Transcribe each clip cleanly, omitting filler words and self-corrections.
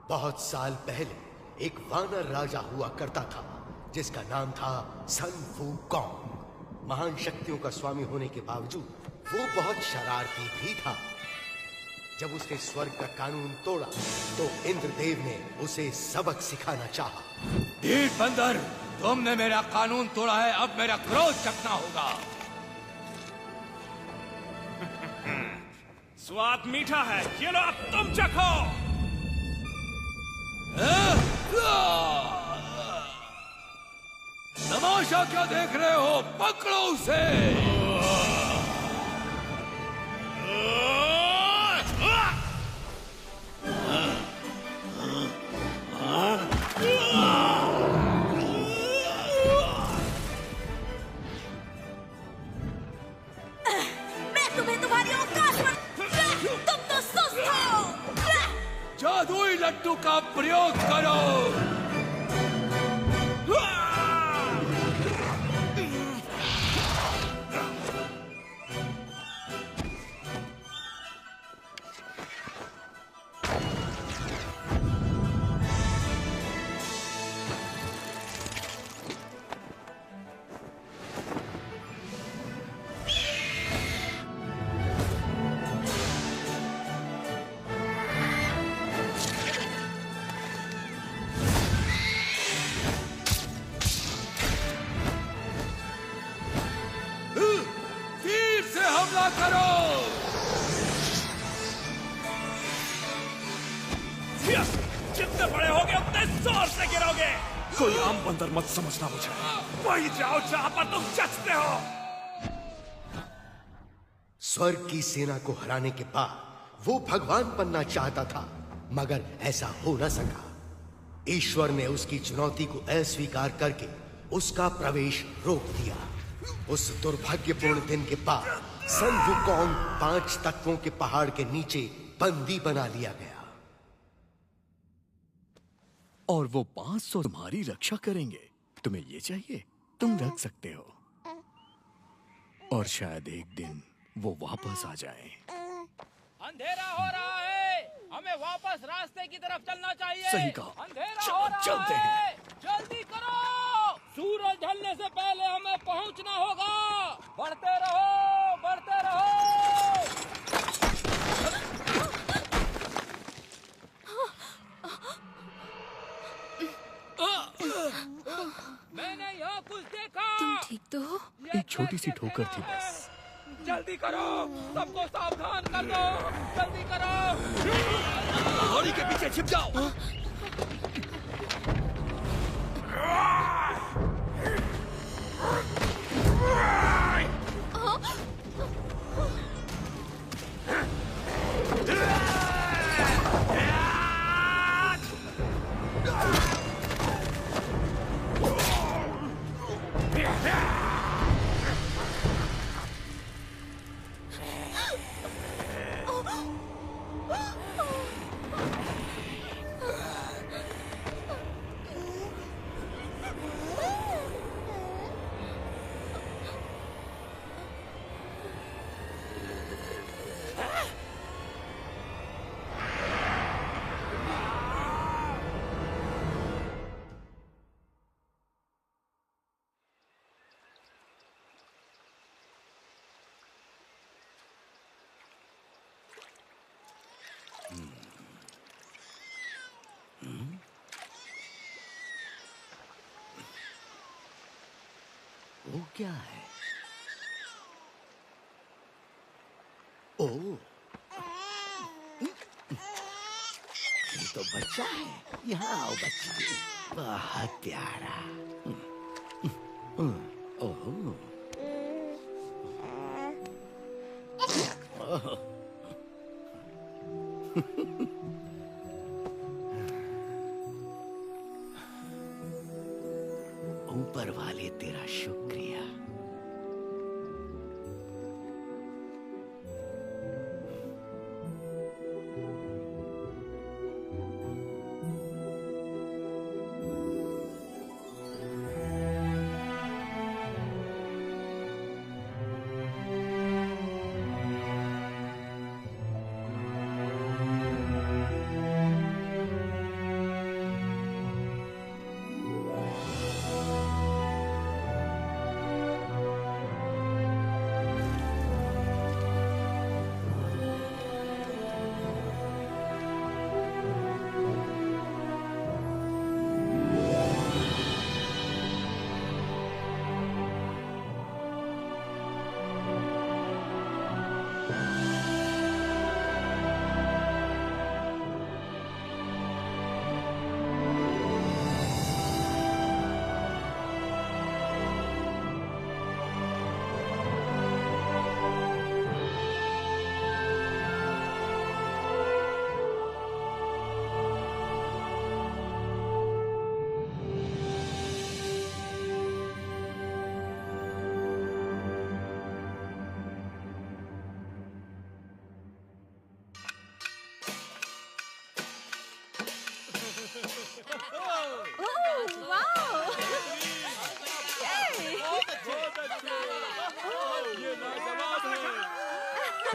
बहुत साल पहले एक वानर राजा हुआ करता था जिसका नाम था सन वूकॉन्ग। महान शक्तियों का स्वामी होने के बावजूद वो बहुत शरारती भी था। जब उसने स्वर्ग का कानून तोड़ा तो इंद्रदेव ने उसे सबक सिखाना चाहा। ढीठ बंदर, तुमने मेरा कानून तोड़ा है, अब मेरा क्रोध चखना होगा। स्वाद मीठा है, ये लो अब तुम चखो। तमाशा क्या देख रहे हो, पकड़ो उसे। मैं तुम्हें तुम्हारी औकात पर, तुम तो सुस्त हो। जादुई लड्डू का प्रयोग करो। जितने बड़े होगे उतने जोर से गिरोगे। कोई आम बंदर मत समझना मुझे। वही जाओ जहां पर तुम जचते हो। स्वर्ग की सेना को हराने के बाद वो भगवान बनना चाहता था, मगर ऐसा हो न सका। ईश्वर ने उसकी चुनौती को अस्वीकार करके उसका प्रवेश रोक दिया। उस दुर्भाग्यपूर्ण दिन के बाद सन वूकॉन्ग 5 तत्वों के पहाड़ के नीचे बंदी बना लिया गया। और वो 500 तुम्हारी रक्षा करेंगे। तुम्हें ये चाहिए, तुम रख सकते हो। और शायद एक दिन वो वापस आ जाए। अंधेरा हो रहा है, हमें वापस रास्ते की तरफ चलना चाहिए। सही कहा। अंधेरा हो रहा चलते है, जल्दी करो। सूरज ढलने से पहले हमें पहुंचना होगा। बढ़ते रहो, बढ़ते रहो। मैंने यहाँ कुछ देखा। तुम ठीक तो हो? एक छोटी सी ठोकर थी बस। जल्दी करो, सबको सावधान कर दो। जल्दी करो। घोड़ी के पीछे छिप जाओ। वो क्या है? ओह, तो बच्चा है। यहाँ आओ बच्चा, बहुत प्यारा। ओहो, ऊपर वाले तेरा शुक्रिया।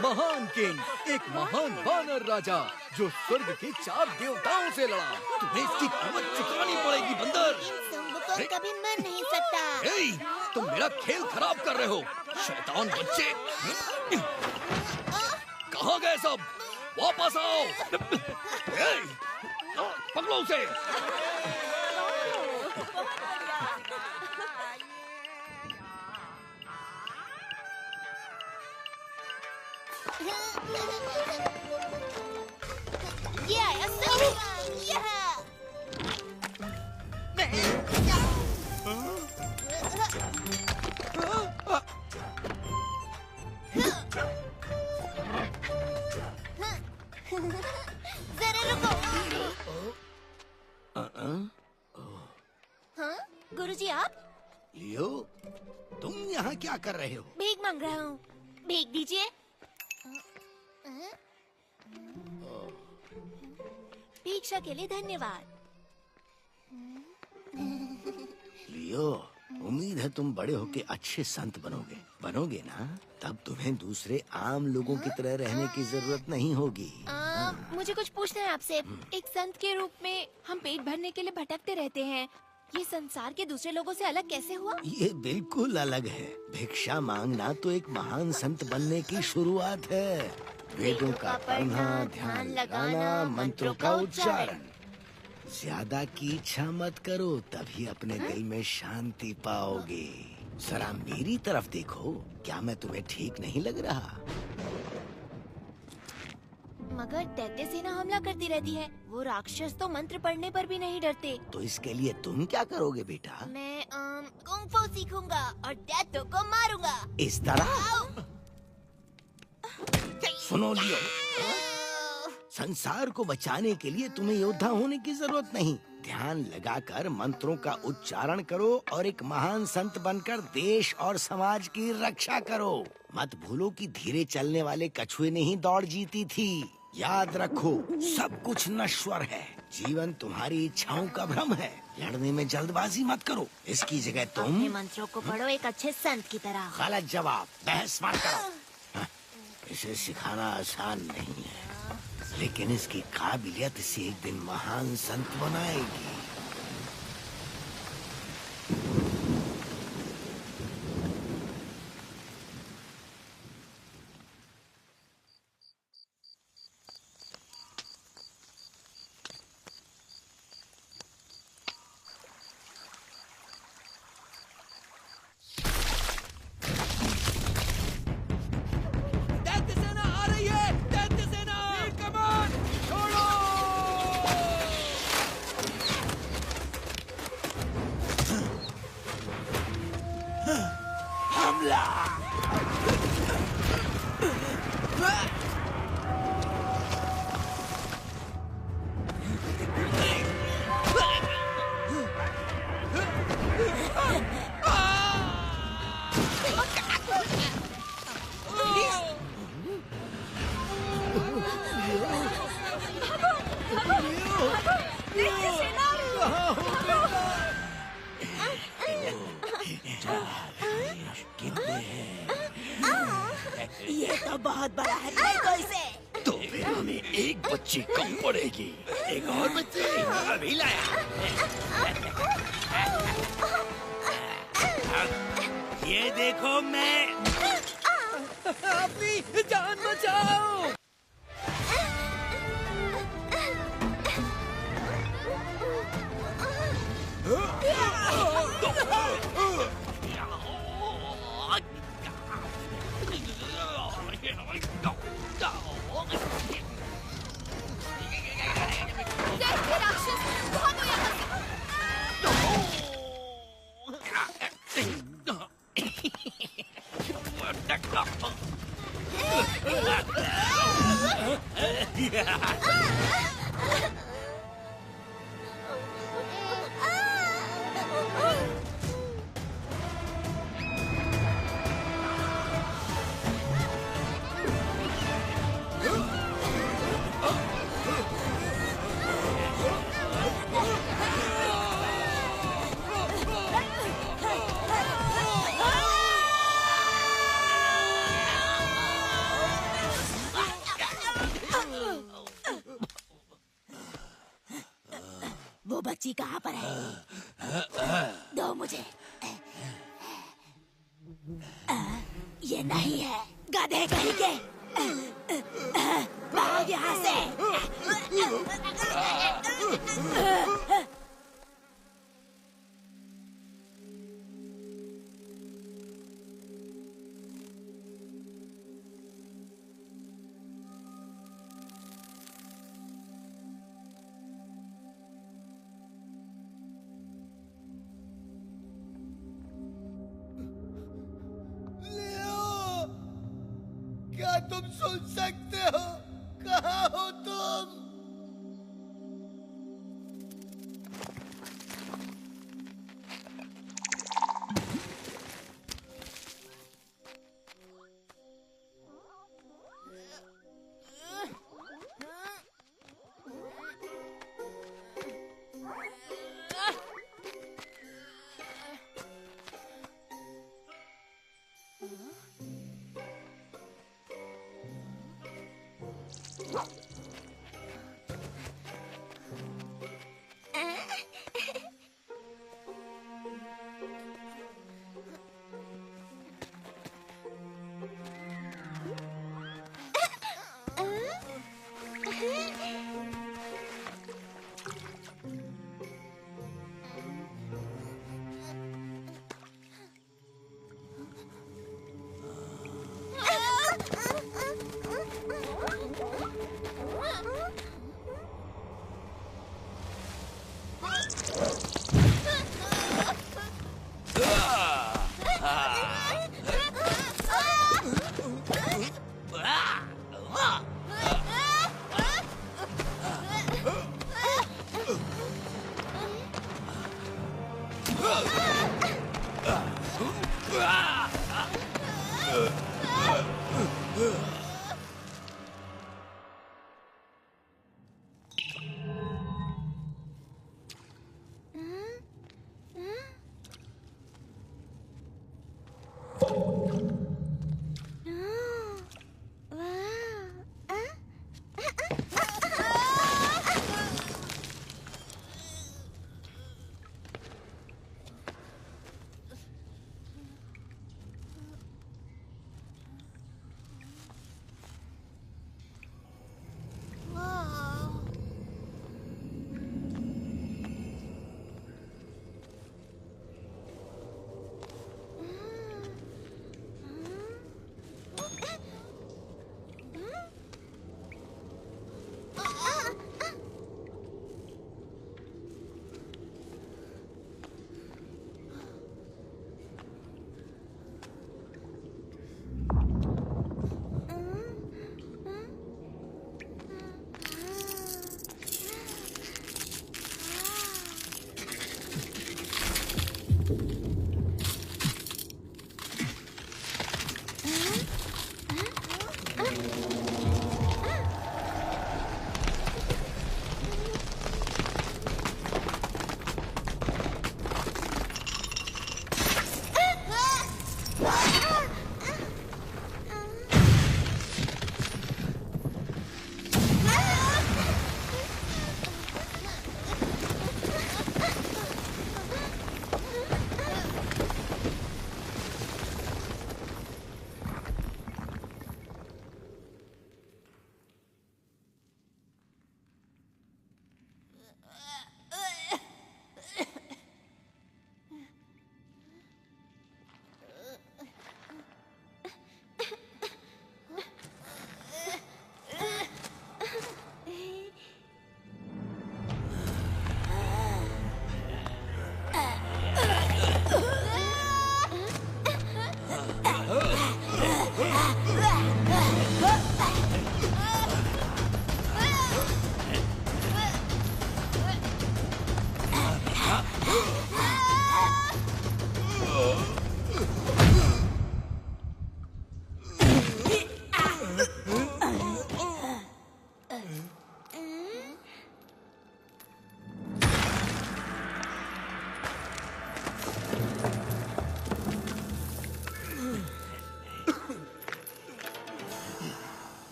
महान किंग, एक महान वानर राजा जो स्वर्ग के 4 देवताओं से लड़ा। तुम्हें इसकी कीमत चुकानी पड़ेगी बंदर। को कभी मर नहीं सकता। ए, तुम मेरा खेल खराब कर रहे हो, शैतान बच्चे। कहाँ गए सब? वापस आओ। ए, पकड़ो उसे। ये आया सही। जरा रुको। हाँ गुरुजी, आप? लियो, तुम यहाँ क्या कर रहे हो? भीख मांग रहा हूँ, भीख दीजिए। भिक्षा के लिए धन्यवाद। लियो, उम्मीद है तुम बड़े होके अच्छे संत बनोगे ना? तब तुम्हें दूसरे आम लोगों की तरह रहने की जरूरत नहीं होगी। मुझे कुछ पूछना है आपसे। एक संत के रूप में हम पेट भरने के लिए भटकते रहते हैं। ये संसार के दूसरे लोगों से अलग कैसे हुआ? ये बिल्कुल अलग है। भिक्षा मांगना तो एक महान संत बनने की शुरुआत है। वेदों का पढ़ना, ध्यान लगाना, मंत्रों का उच्चारण। ज्यादा की इच्छा मत करो, तभी अपने दिल में शांति पाओगे। जरा मेरी तरफ देखो, क्या मैं तुम्हें ठीक नहीं लग रहा? मगर दैत्य सेना हमला करती रहती है। वो राक्षस तो मंत्र पढ़ने पर भी नहीं डरते। तो इसके लिए तुम क्या करोगे बेटा? मैं कुंग फू सीखूंगा और दैत्यों को मारूंगा। इस तरह? सुनो लियो, संसार को बचाने के लिए तुम्हें योद्धा होने की जरूरत नहीं। ध्यान लगाकर मंत्रों का उच्चारण करो और एक महान संत बनकर देश और समाज की रक्षा करो। मत भूलो कि धीरे चलने वाले कछुए ने ही दौड़ जीती थी। याद रखो, सब कुछ नश्वर है। जीवन तुम्हारी इच्छाओं का भ्रम है। लड़ने में जल्दबाजी मत करो। इसकी जगह तुम अपने मंत्रों को पढ़ो एक अच्छे संत की तरह। गलत जवाब, बहस मत करो। इसे सिखाना आसान नहीं है, लेकिन इसकी काबिलियत इसे एक दिन महान संत बनाएगी। दैत्य सेना आ रही है! दैत्य सेना! वीर कमान! छोड़ो! बहुत बड़ा है, फेंको तो इसे। तो फिर हमें एक बच्ची कम पड़ेगी। एक और बच्ची अभी लाया। ये देखो मैं। अपनी जान बचाओ। देखिए राक्षस, भागो यहाँ से। वो बच्ची कहाँ पर है? दो मुझे। ये नहीं है, गधे कहीं के। भाग यहाँ से। क्या तुम सुन सकते हो? कहाँ हो तुम?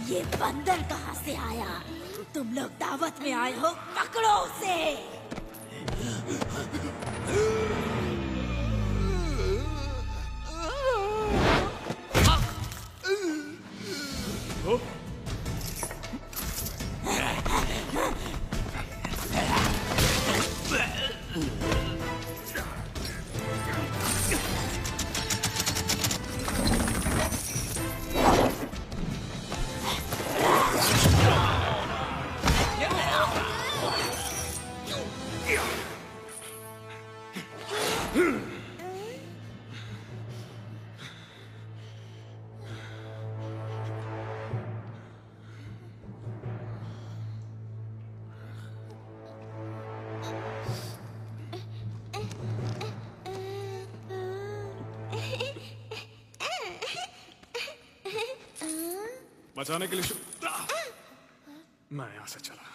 ये बंदर कहाँ से आया? तुम लोग दावत में आए हो, पकड़ो उसे। बचाने के लिए मैं यहां से चला।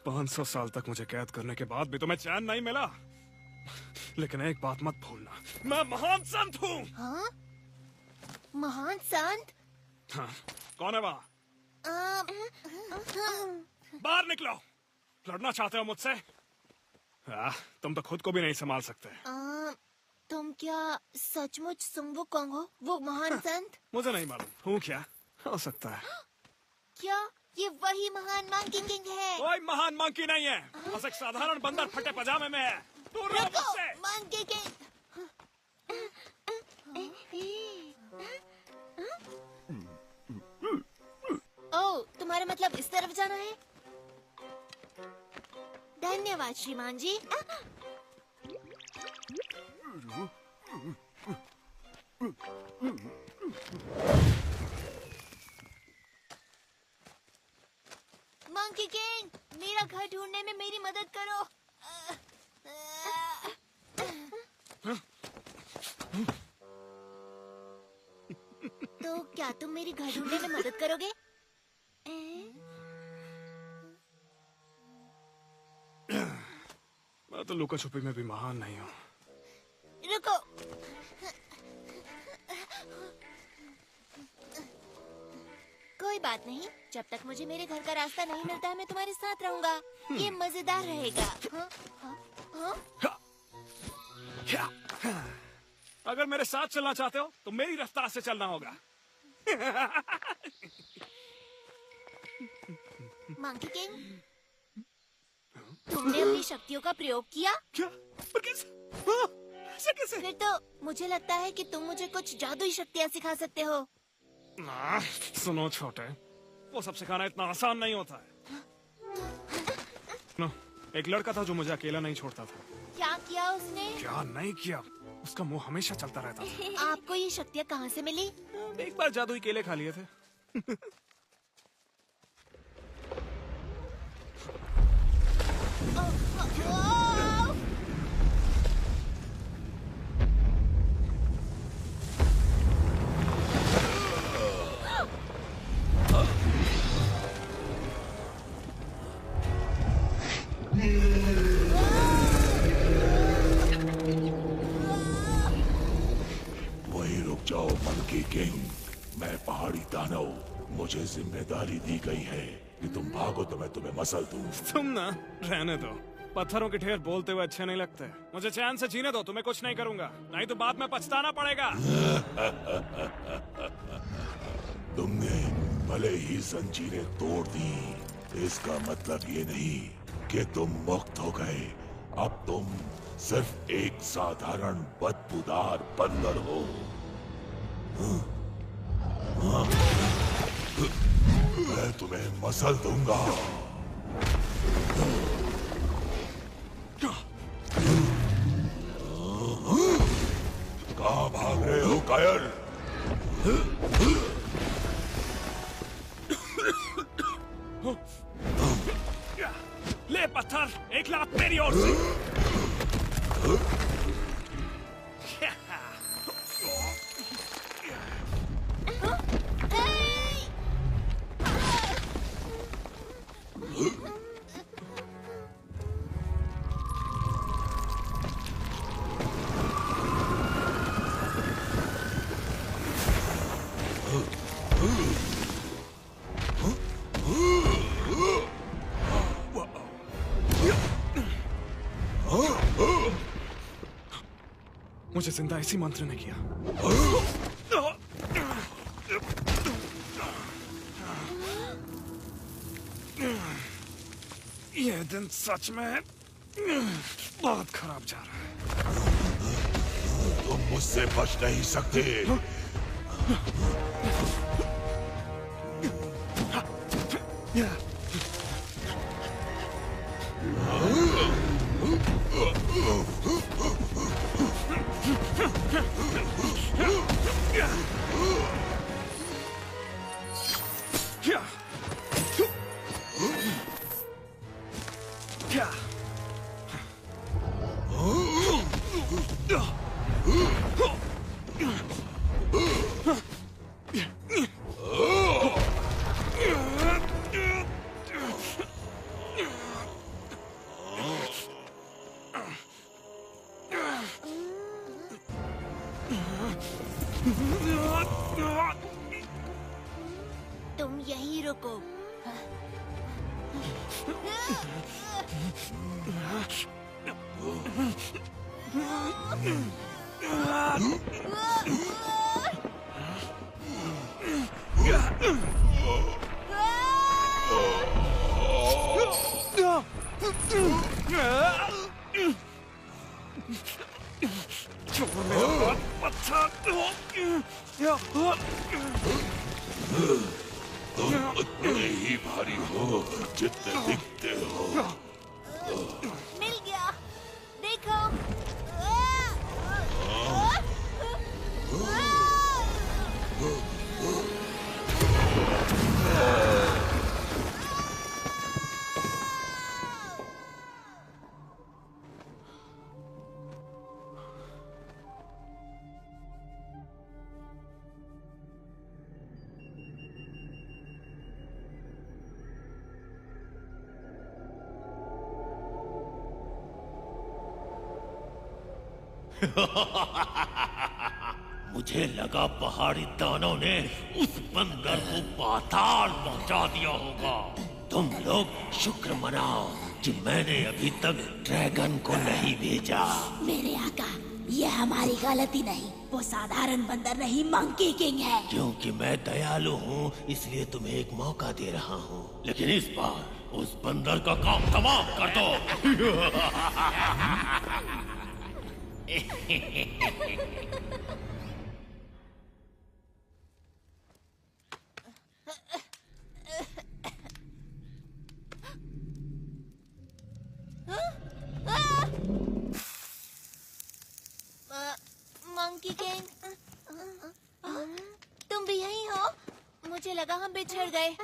पाँच 500 साल तक मुझे कैद करने के बाद भी तुम्हें चैन नहीं मिला। लेकिन एक बात मत भूलना, मैं महान संत हूँ। हाँ? महान संत? हाँ, कौन है वहाँ? बाहर निकलो। लड़ना चाहते हो मुझसे? तुम तो खुद को भी नहीं संभाल सकते। तुम क्या सचमुच सुंगवू कोंग हो, वो महान संत? मुझे नहीं मालूम हूँ क्या, हो सकता है। क्या ये वही महान मंकी किंग है? कोई महान मंकी नहीं है, बस एक साधारण बंदर फटे पजामे में है। दूर रहो मुझसे। Monkey king. ओह, तुम्हारा मतलब इस तरफ जाना है? धन्यवाद श्रीमान जी। मंकी किंग, मेरा घर ढूंढने में मेरी मदद करो। तो क्या तुम मेरी घर ढूंढने में मदद करोगे? मैं तो लुका छुपी में भी महान नहीं हूँ। रुको। कोई बात नहीं, जब तक मुझे मेरे घर का रास्ता नहीं मिलता है मैं तुम्हारे साथ रहूंगा। ये मजेदार रहेगा। अगर मेरे साथ चलना चाहते हो तो मेरी रफ्तार से चलना होगा। मंकी किंग, तुमने अपनी शक्तियों का प्रयोग किया? क्या? पर कैसे? ऐसे कैसे? फिर तो मुझे लगता है कि तुम मुझे कुछ जादुई शक्तियाँ सिखा सकते हो। सुनो छोटे, वो सब सिखाना इतना आसान नहीं होता है। नो, एक लड़का था जो मुझे अकेला नहीं छोड़ता था। क्या किया उसने? क्या नहीं किया, उसका मुंह हमेशा चलता रहता था। आपको ये शक्तियाँ कहाँ से मिली? एक बार जादुई केले खा लिए थे। किंग, मैं पहाड़ी दानव, मुझे जिम्मेदारी दी गई है कि तुम भागो तो मैं तुम्हें मसल दूं। तुम ना रहने दो, पत्थरों के ढेर बोलते हुए अच्छे नहीं लगते। मुझे चैन से जीने दो, तुम्हें कुछ नहीं करूंगा, नहीं तो बाद में पछताना पड़ेगा। तुमने भले ही जंजीरें तोड़ दी, इसका मतलब ये नहीं कि तुम मुक्त हो गए। अब तुम सिर्फ एक साधारण बदबूदार बंदर हो। मैं तुम्हें मसल दूंगा। कहाँ भाग रहे हो कायर? ले पत्थर, एक लात मेरी ओर से। मुझे जिंदा इसी मंत्र ने किया। ये दिन सच में बहुत खराब जा रहा है। तुम मुझसे बच नहीं सकते। तुम यहीं रुको। तुम उतने ही भारी हो जितने दिखते हो। मिल गया, देखो। मुझे लगा पहाड़ी दानव ने उस बंदर को पाताल पहुंचा दिया होगा। तुम लोग शुक्र मनाओ कि मैंने अभी तक ड्रैगन को नहीं भेजा। मेरे आका, यह हमारी गलती नहीं, वो साधारण बंदर नहीं, मंकी किंग है। क्योंकि मैं दयालु हूँ इसलिए तुम्हें एक मौका दे रहा हूँ, लेकिन इस बार उस बंदर का काम तमाम कर दो। मंकी किंग, तुम भी यहीं हो? मुझे लगा हम बिछड़ गए।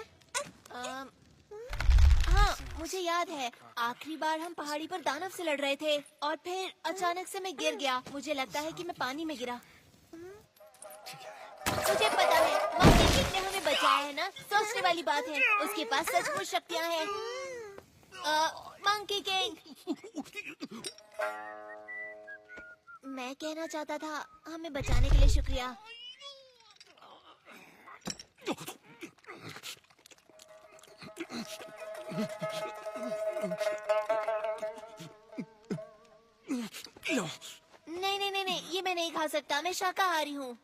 हाँ, मुझे याद है आखिरी बार हम पहाड़ी पर दानव से लड़ रहे थे और फिर अचानक से मैं गिर गया। मुझे लगता है कि मैं पानी में गिरा। मुझे पता है मंकी किंग ने हमें बचाया है ना, सोचने वाली बात है, उसके पास सचमुच शक्तियाँ हैं। मंकी किंग, मैं कहना चाहता था हमें बचाने के लिए शुक्रिया। लो। नहीं नहीं नहीं नहीं, ये मैं नहीं खा सकता, मैं शाकाहारी हूँ।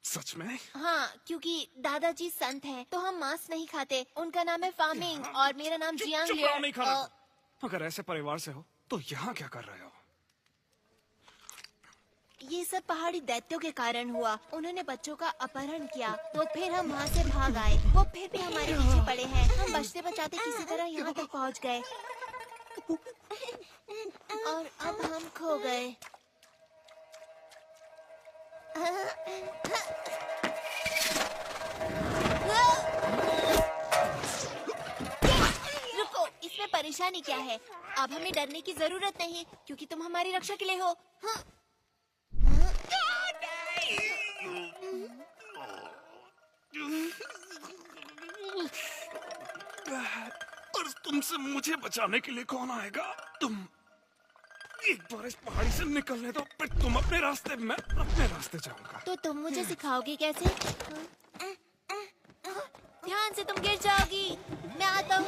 सच में? हाँ, क्योंकि दादाजी संत हैं, तो हम मांस नहीं खाते। उनका नाम है फामिंग और मेरा नाम जियांग चुप लियो। रहो, नहीं खाना। अगर ऐसे परिवार से हो तो यहाँ क्या कर रहे हो? ये सब पहाड़ी दैत्यों के कारण हुआ। उन्होंने बच्चों का अपहरण किया, तो फिर हम वहाँ से भाग आए। वो फिर भी हमारे पीछे पड़े हैं। हम बचते बचाते किसी तरह यहाँ तक पहुँच गए और अब हम खो गए। रुको, इसमें परेशानी क्या है? अब हमें डरने की जरूरत नहीं, क्योंकि तुम हमारी रक्षा के लिए हो। हाँ। और तुमसे मुझे बचाने के लिए कौन आएगा? तुम एक बार इस पहाड़ी से निकलने दो, फिर तुम अपने रास्ते, मैं अपने रास्ते जाऊंगा। तो तुम मुझे सिखाओगे कैसे? ध्यान से, तुम गिर जाओगी। मैं आता हूँ।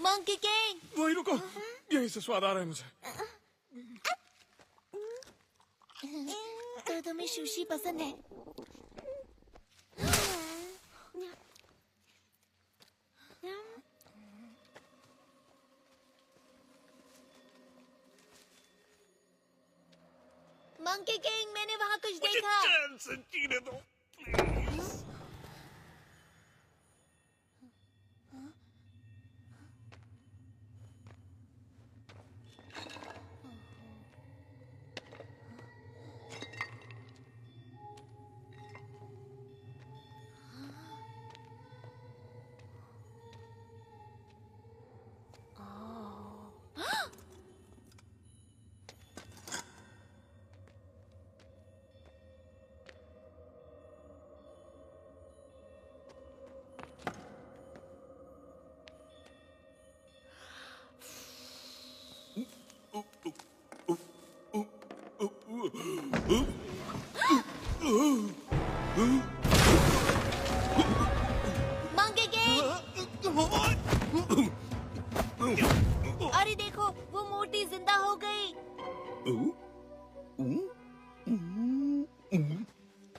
Monkey king. वही रुको, यही से स्वाद आ रहा है मुझे। तो तुम्हें सुशी पसंद है? मंकी किंग, मैंने वहाँ कुछ देखा। चैन से जीने दो, प्लीज। मंकी किंग, अरे देखो, वो मूर्ति जिंदा हो गई।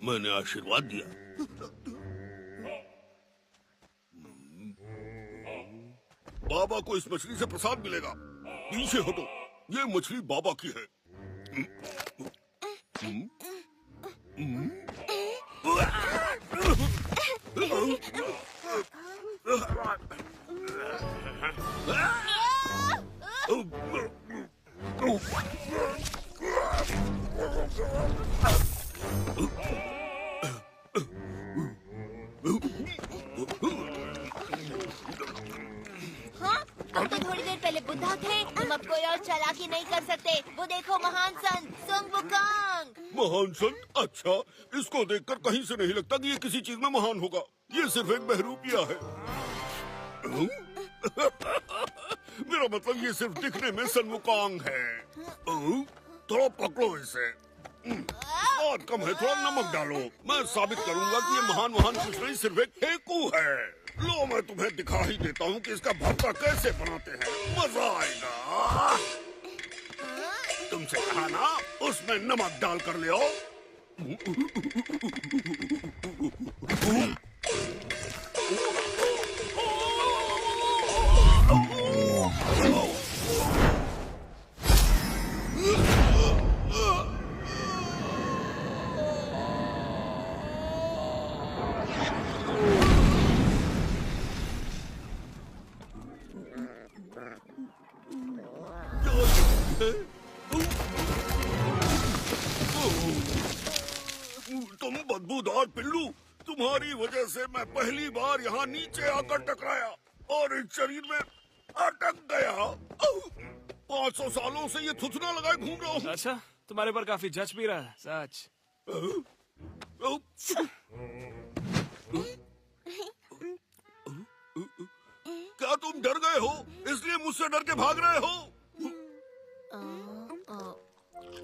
मैंने आशीर्वाद दिया। बाबा को इस मछली से प्रसाद मिलेगा। पीछे हटो, ये मछली बाबा की है। हाँ, हम तो थोड़ी देर पहले बुद्धा थे। तुम अब कोई और चालाकी नहीं कर सकते। वो देखो, महान संत सुंग वुकांग। महान संत? अच्छा, इसको देखकर कहीं से नहीं लगता कि ये किसी चीज में महान होगा। ये सिर्फ एक बहरूपिया है। मेरा मतलब ये सिर्फ दिखने में सनमुकांग है। थोड़ा पकड़ो इसे। स्वाद कम है, थोड़ा नमक डालो। मैं साबित करूंगा कि ये महान कुछ नहीं, सिर्फ एक फेंकू है। लो, मैं तुम्हें दिखा ही देता हूँ कि इसका भरता कैसे बनाते हैं। मजा आएगा। तुमसे कहा ना, उसमें नमक डाल कर ले आओ। तुम बदबूदार पिल्लू, तुम्हारी वजह से मैं पहली बार यहाँ नीचे आकर टकराया और इस शरीर में अटक गया। 500 सालों से ये थुथना लगाए घूम रहा हूँ। अच्छा, तुम्हारे पर काफी जच भी रहा है, सच। क्या तुम डर गए हो, इसलिए मुझसे डर के भाग रहे हो?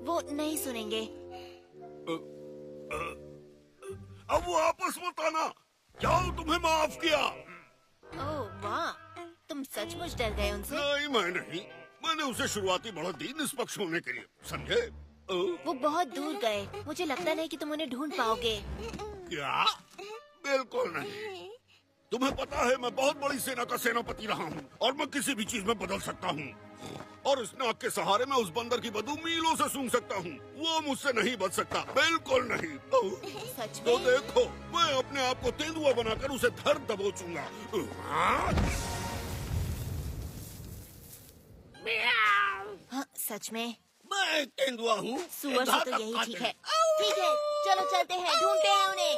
वो नहीं सुनेंगे। अब वो आपस मत आना। जाओ, तुम्हें माफ किया। ओह वाह, तुम सचमुच डर गए उनसे? नहीं, मैं नहीं। मैंने उसे शुरुआती बढ़त दी निष्पक्ष होने के लिए, समझे? वो बहुत दूर गए। मुझे लगता नहीं कि तुम उन्हें ढूंढ पाओगे। क्या? बिल्कुल नहीं। तुम्हें पता है मैं बहुत बड़ी सेना का सेनापति रहा हूँ और मैं किसी भी चीज में बदल सकता हूँ। और इस नाक के सहारे मैं उस बंदर की बदबू मीलों से सूंघ सकता हूँ। वो मुझसे नहीं बच सकता, बिल्कुल नहीं। सच में? तो देखो, मैं अपने आप को तेंदुआ बनाकर उसे धर दबोचूंगा। हाँ, सच में? मैं तेंदुआ हूँ। सुअर से तो यही ठीक है। ठीक है, चलो चलते हैं, ढूंढते हैं उन्हें।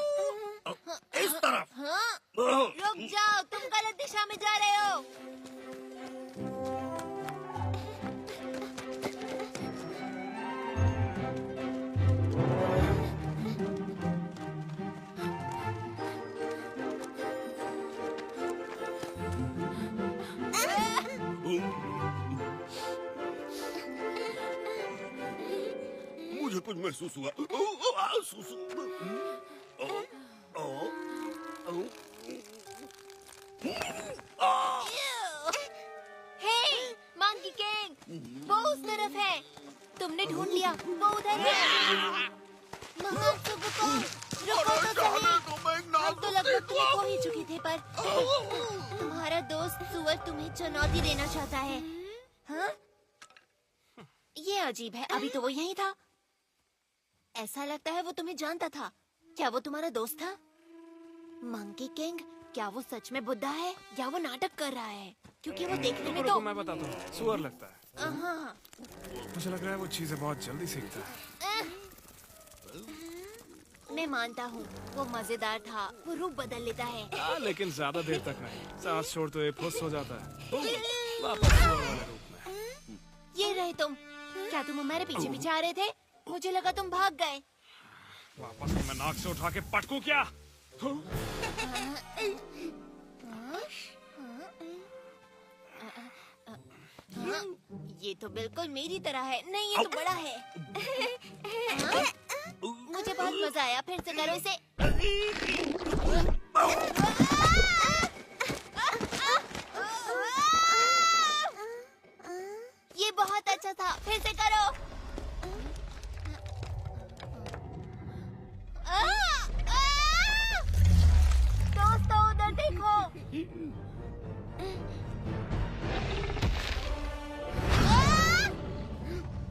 इस तरफ। हाँ? रुक जाओ, तुम गलत दिशा में जा रहे हो। मुझे कुछ महसूस हुआ। सुसु। हे, मंकी किंग, वो उस तरफ है। तुमने ढूंढ लिया, वो उधर है। महान सुबुकोन, रुको तो सही। हम तो लगभग तुम्हें खो ही चुके थे, पर तुम्हारा दोस्त सुअर तुम्हें चुनौती देना चाहता है। हाँ? ये अजीब है, अभी तो वो यहीं था। ऐसा लगता है वो तुम्हें जानता था। क्या वो तुम्हारा दोस्त था? मंकी किंग, क्या वो सच में बुड्ढा है या वो नाटक कर रहा है? क्योंकि वो देखने में तो मैं बताता हूँ, सुअर लगता है। हाँ। मुझे लग रहा है वो चीजें बहुत जल्दी सीखता है। मैं मानता हूँ, वो मजेदार था। वो रूप बदल लेता है। लेकिन ज्यादा देर तक नहीं। सांस छोड़ते हुए फुस हो जाता है। वापस सुअर वाले रूप में। ये रहे तुम। क्या तुम हमारे पीछे पीछे आ रहे थे? मुझे लगा तुम भाग गए। वापस मैं नाक से उठा के पटकूं क्या? ये तो बिल्कुल मेरी तरह है। नहीं, ये तो बड़ा है। मुझे बहुत मजा आया। फिर से करो इसे। ये बहुत अच्छा था। फिर से करो। दोस्तों, उधर देखो।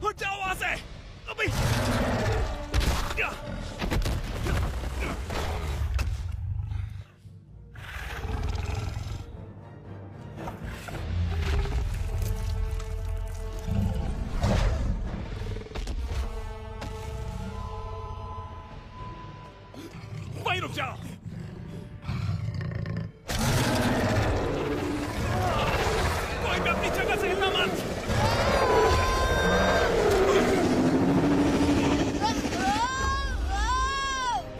हट जाओ वहां से अभी। वहीं रुक जाओ। कोई भी अपनी जगह से हिलना मत।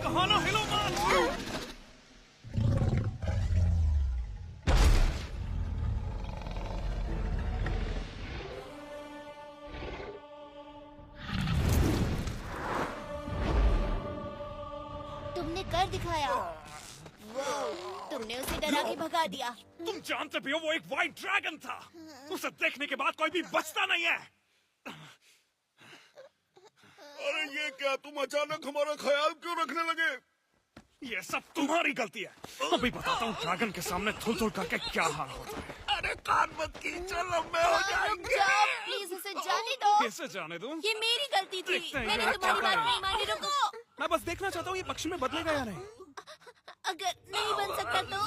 कहाँ ना हिलो मत। तुमने कर दिखाया। तुमने उसे डरा के भगा दिया। तुम जानते भी हो वो एक व्हाइट ड्रैगन था। उसे देखने के बाद कोई भी बचता नहीं है। अरे ये क्या, तुम अचानक हमारा ख्याल क्यों रखने लगे? ये सब तुम्हारी गलती है। अभी बताता हूँ ड्रैगन के सामने थुल थुल करके क्या हाल होता है। अरे कान मत खींचो, लंबे हो जाएंगे। प्लीज उसे जाने दो। कैसे जाने दूं? ये मेरी गलती थी। देखते हैं मैंने ये तुम्हारी क्या बात नहीं मानी। रुको। मैं बस देखना चाहता हूँ ये पक्षी में बदलेगा या नहीं। अगर नहीं बन सकता तो?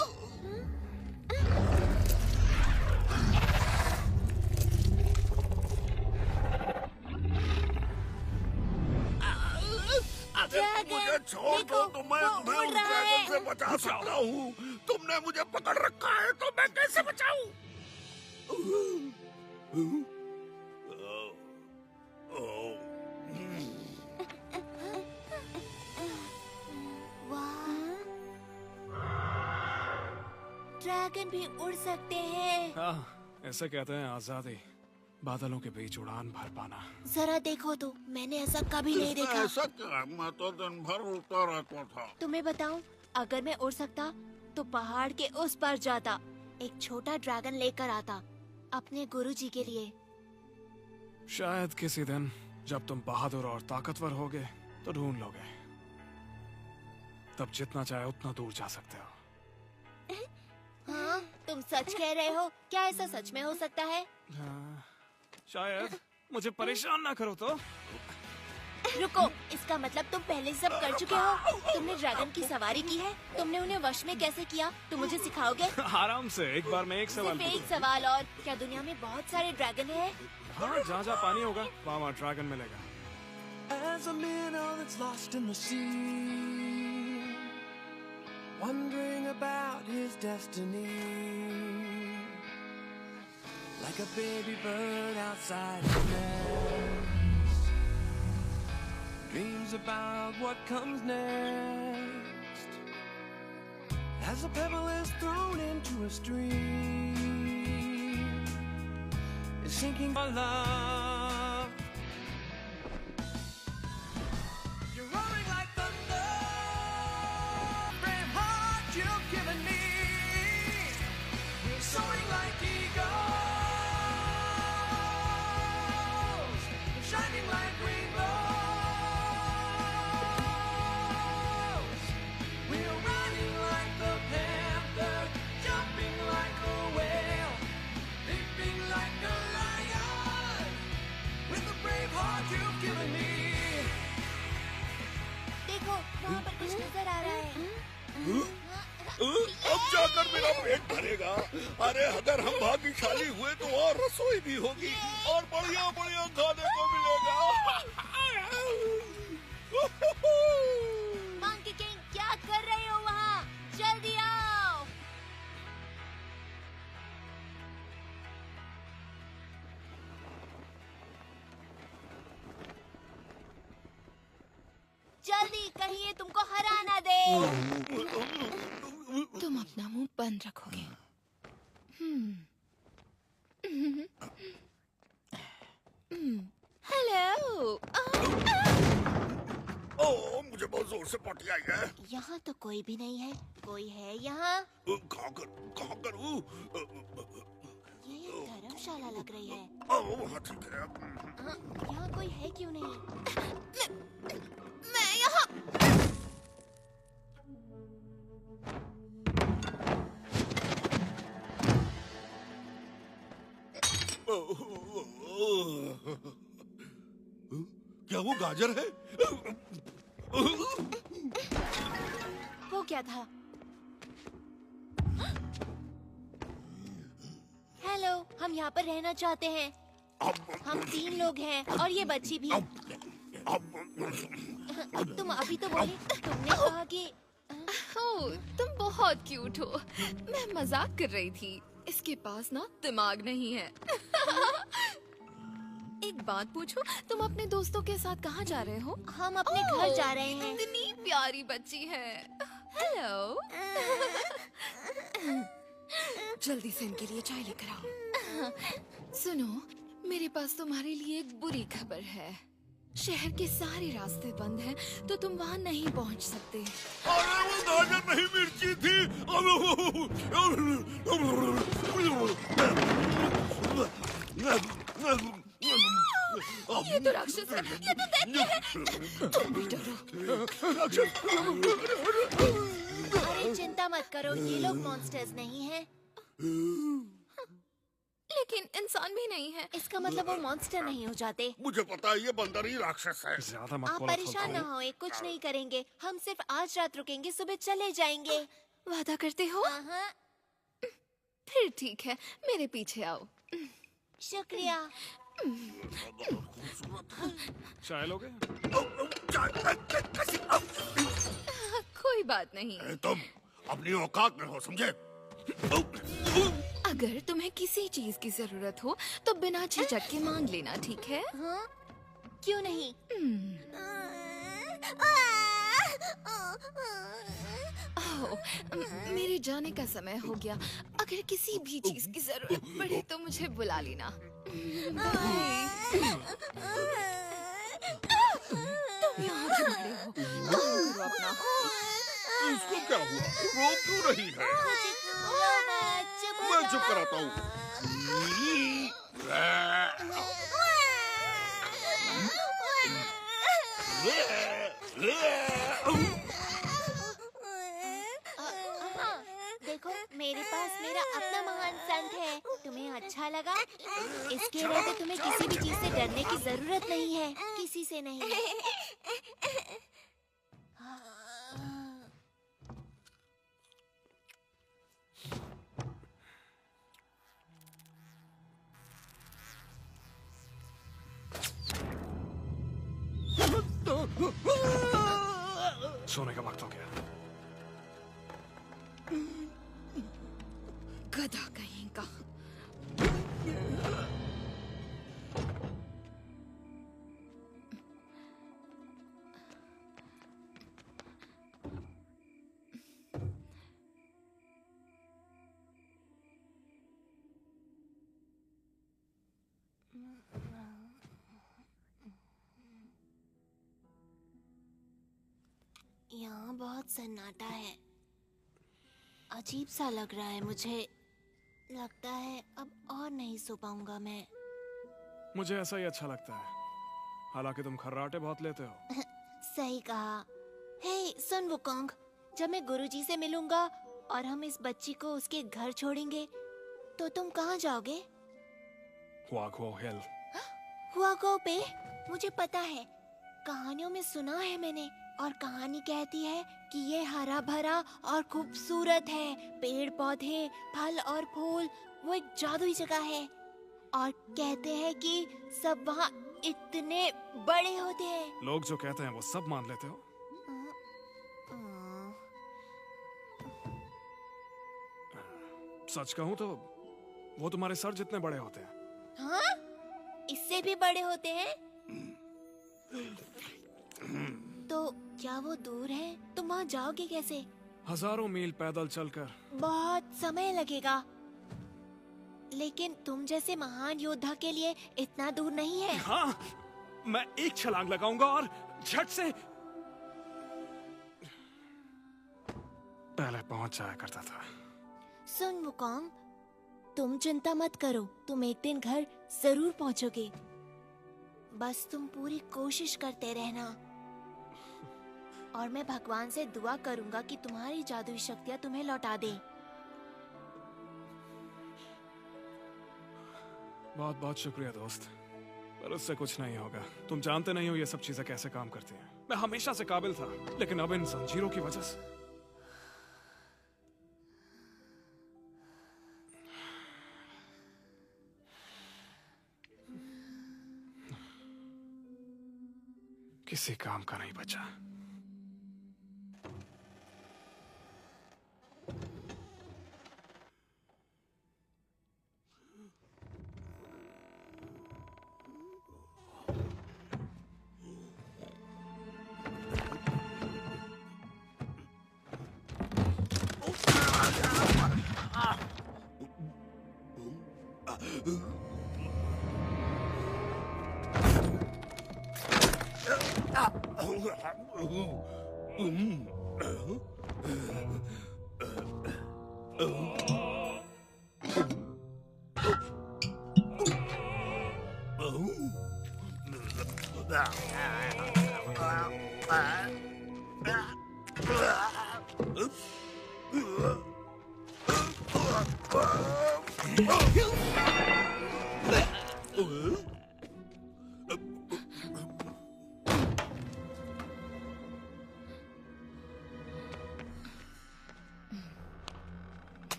अगर तुम मुझे छोड़ दो तो मैं तुम्हें उस ड्रैगन से बचा सकता हूँ। तुमने मुझे पकड़ रखा है तो मैं कैसे बचाऊं? ड्रैगन भी उड़ सकते हैं। हाँ, ऐसे कहते हैं आजादी। बादलों के बीच उड़ान भर पाना। जरा देखो तो, मैंने ऐसा कभी नहीं देखा। ऐसा क्या? मैं तो दिन भर उड़ता रहता था। तुम्हें बताऊं, अगर मैं उड़ सकता तो पहाड़ के उस पार जाता, एक छोटा ड्रैगन लेकर आता अपने गुरुजी के लिए। शायद किसी दिन जब तुम बहादुर और ताकतवर होगे तो ढूंढ लोगे, तब जितना चाहे उतना दूर जा सकते हो। हाँ, तुम सच कह रहे हो? क्या ऐसा सच में हो सकता है? हाँ, शायद। मुझे परेशान ना करो तो। रुको, इसका मतलब तुम पहले सब कर चुके हो? तुमने ड्रैगन की सवारी की है? तुमने उन्हें वश में कैसे किया? तुम मुझे सिखाओगे? आराम से, एक बार में एक सवाल सिर्फ एक पूछूं। सवाल और, क्या दुनिया में बहुत सारे ड्रैगन हैं? हाँ, जहाँ जहाँ पानी होगा वहाँ ड्रैगन मिलेगा। As a minnow that's lost in the sea, wondering about his destiny, like a baby bird outside his nest, dreams about what comes next. As a pebble is thrown into a stream, is sinking for love. You're roaring like thunder, brave heart you've given me. We're soaring like eagles, shining like rainbows. We're running like the panther, jumping like a whale, leaping like a lion, with the brave heart you've given me. देखो, वहाँ पर कुछ नजर आ रहा है। अब जाकर मेरा पेट भरेगा। अरे अगर हम भाग्यशाली हुए तो और रसोई भी होगी और बढ़िया बढ़िया खाने को मिलेगा। मंकी किंग, क्या कर रहे हो वहाँ? जल्दी आओ। जल्दी, कहीं ये तुमको हरा ना दे। तुम अपना मुंह बंद रखोगे। हेलो। ओह, मुझे बहुत जोर से पॉटी आई है। यहाँ तो कोई भी नहीं है। कोई है यहाँ? कहाँ करूँ? ये धर्मशाला लग रही है। वहाँ ठीक है। यहाँ कोई है क्यों नहीं? मैं यहाँ। क्या वो गाजर है? वो क्या था? हेलो, हम यहाँ पर रहना चाहते हैं। हम 3 लोग हैं और ये बच्ची भी। तुम अभी तो बोली, तुमने कहा कि ओह, तुम बहुत क्यूट हो। मैं मजाक कर रही थी। इसके पास ना दिमाग नहीं है। एक बात पूछो, तुम अपने दोस्तों के साथ कहाँ जा रहे हो? हम अपने घर जा रहे हैं। इतनी प्यारी बच्ची है। हेलो। जल्दी से इनके लिए चाय लेकर आओ। सुनो, मेरे पास तुम्हारे लिए एक बुरी खबर है। शहर के सारे रास्ते बंद हैं, तो तुम वहाँ नहीं पहुँच सकते। अरे वो गाजर नहीं, मिर्ची थी। ये तो राक्षस है, ये तो दैत्य है। तुम भी डरो। अरे चिंता मत करो, ये लोग मॉन्स्टर्स नहीं हैं। लेकिन इंसान भी नहीं है। इसका मतलब वो मॉन्स्टर नहीं हो जाते। मुझे पता है, ये बंदर ही राक्षस है। ज्यादा मत आप बोलो। परेशान न होए, कुछ नहीं करेंगे। हम सिर्फ आज रात रुकेंगे, सुबह चले जाएंगे। वादा करते हो? फिर ठीक है, मेरे पीछे आओ। शुक्रिया। चाय लोगे? कोई बात नहीं। तुम अपनी औकात में हो, समझे? अगर तुम्हें किसी चीज की जरूरत हो तो बिना झिझक के मांग लेना, ठीक है? हाँ? क्यों नहीं? ओह, मेरे जाने का समय हो गया। अगर किसी भी चीज की जरूरत पड़े तो मुझे बुला लेना। बाय। तुम यहाँ क्यों खड़े हो? काम करो अपना। इसको क्या हुआ? रो क्यों रही है? मैं चुप कराता हूँ। देखो, मेरे पास मेरा अपना महान संत है। तुम्हें अच्छा लगा? इसके रहते तुम्हें किसी भी चीज से डरने की जरूरत नहीं है, किसी से नहीं। सोने का वक्त हो गया। गधा कहीं का। यहाँ बहुत सन्नाटा है। अजीब सा लग रहा है मुझे। लगता है अब और नहीं सो पाऊंगा मैं। मुझे ऐसा ही अच्छा लगता है। हालांकि तुम खर्राटे बहुत लेते हो। सही कहा। हे सुन वुकोंग, जब मैं गुरुजी से मिलूंगा और हम इस बच्ची को उसके घर छोड़ेंगे तो तुम कहाँ जाओगे? हुआगो हिल। हुआगो पे? मुझे पता है, कहानियों में सुना है मैंने। और कहानी कहती है कि ये हरा भरा और खूबसूरत है। पेड़ पौधे, फल और फूल, वो एक जादुई जगह है। और कहते हैं कि सब वहाँ इतने बड़े होते हैं। लोग जो कहते हैं वो सब मान लेते हो? सच कहूँ तो वो तुम्हारे सर जितने बड़े होते हैं। हाँ? इससे भी बड़े होते हैं? तो क्या वो दूर है? तुम वहाँ जाओगे कैसे? हजारों मील पैदल चलकर। बहुत समय लगेगा। लेकिन तुम जैसे महान योद्धा के लिए इतना दूर नहीं है। हाँ, मैं एक छलांग लगाऊंगा और झट से पहले पहुंच जाया करता था। सुन वुकोंग, तुम चिंता मत करो, तुम एक दिन घर जरूर पहुंचोगे। बस तुम पूरी कोशिश करते रहना। और मैं भगवान से दुआ करूंगा कि तुम्हारी जादुई शक्तियां तुम्हें लौटा दे। बहुत बहुत शुक्रिया दोस्त, पर उससे कुछ नहीं होगा। तुम जानते नहीं हो ये सब चीजें कैसे काम करती हैं। मैं हमेशा से काबिल था, लेकिन अब इन जंजीरों की वजह से। किसी काम का नहीं बचा।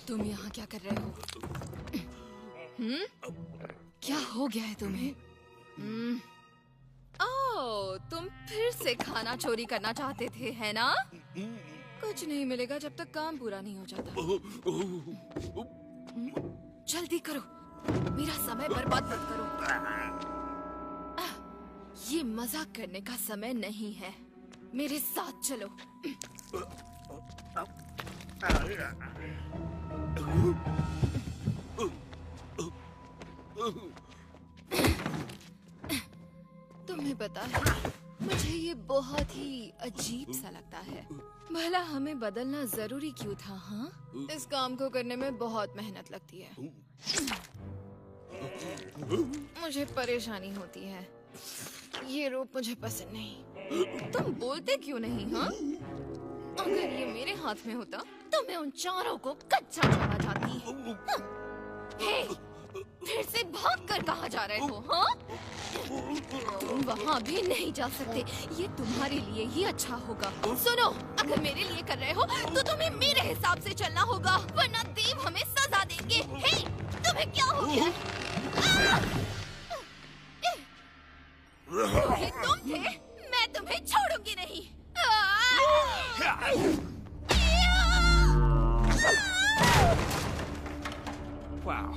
तुम यहाँ क्या कर रहे हो? क्या हो गया है तुम्हें? ओह, तुम फिर से खाना चोरी करना चाहते थे, है ना? कुछ नहीं मिलेगा जब तक काम पूरा नहीं हो जाता। जल्दी करो, मेरा समय बर्बाद मत करो। ये मजाक करने का समय नहीं है। मेरे साथ चलो। तुम्हें पता है, मुझे ये बहुत ही अजीब सा लगता है। भला हमें बदलना जरूरी क्यों था? हाँ, इस काम को करने में बहुत मेहनत लगती है। मुझे परेशानी होती है। ये रूप मुझे पसंद नहीं। तुम बोलते क्यों नहीं? हाँ, अगर ये मेरे हाथ में होता तो मैं उन चारों को कच्चा छोड़ा जाती। हाँ। हे, फिर से भागकर कहाँ जा रहे हो? हाँ, तुम वहाँ भी नहीं जा सकते। ये तुम्हारे लिए ही अच्छा होगा। सुनो, अगर मेरे लिए कर रहे हो तो तुम्हें मेरे हिसाब से चलना होगा, वरना देव हमें सजा देंगे। हे, तुम्हें क्या हो गया? ये तुम थे? मैं तुम्हें छोड़ूंगी नहीं। वाह,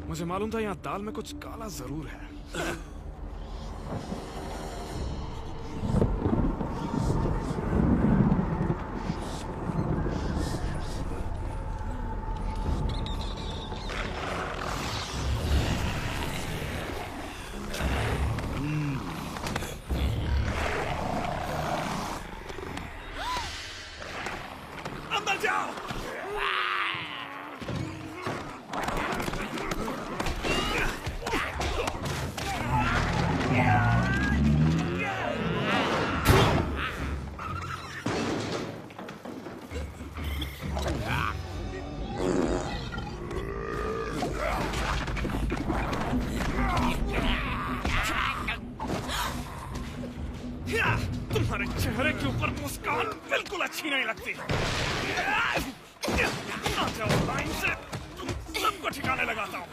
मुझे मालूम था यहाँ दाल में कुछ काला जरूर है। अंदर जाओ। तुम्हारे चेहरे के ऊपर मुस्कान बिल्कुल अच्छी नहीं लगती। आ जाओ लाइन से, तुम सबको ठिकाने लगाता हूँ।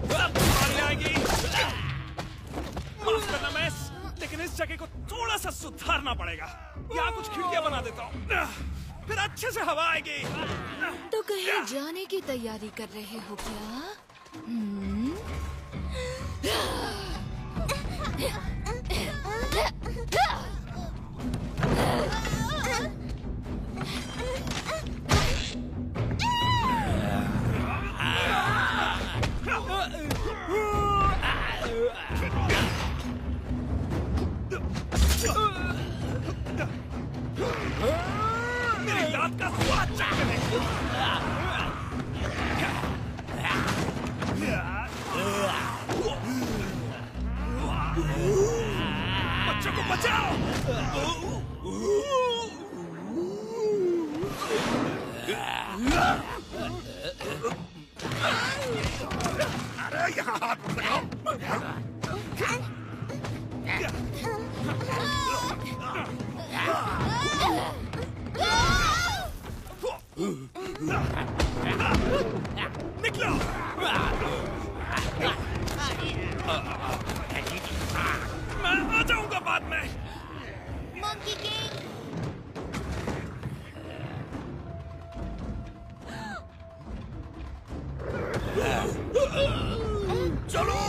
सब तुम्हारी आएगी। माफ करना मैस, लेकिन इस जगह को थोड़ा सा सुधारना पड़ेगा। यहाँ कुछ खिड़कियाँ बना देता हूँ, फिर अच्छे से हवा आएगी। तो कहीं जाने की तैयारी कर रहे हो क्या? मेरी याद का स्वाद चखने। बच्चों को बचाओ। अरे यहाँ हाथ मत लगाओ। निकलो। मैं आ जाऊंगा बाद में। Monkey king. चलो।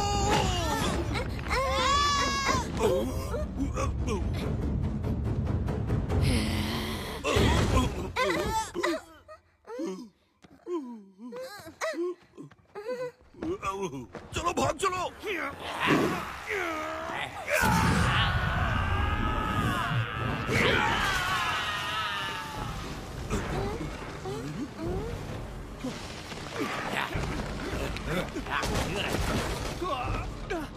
चलो भाग चलो।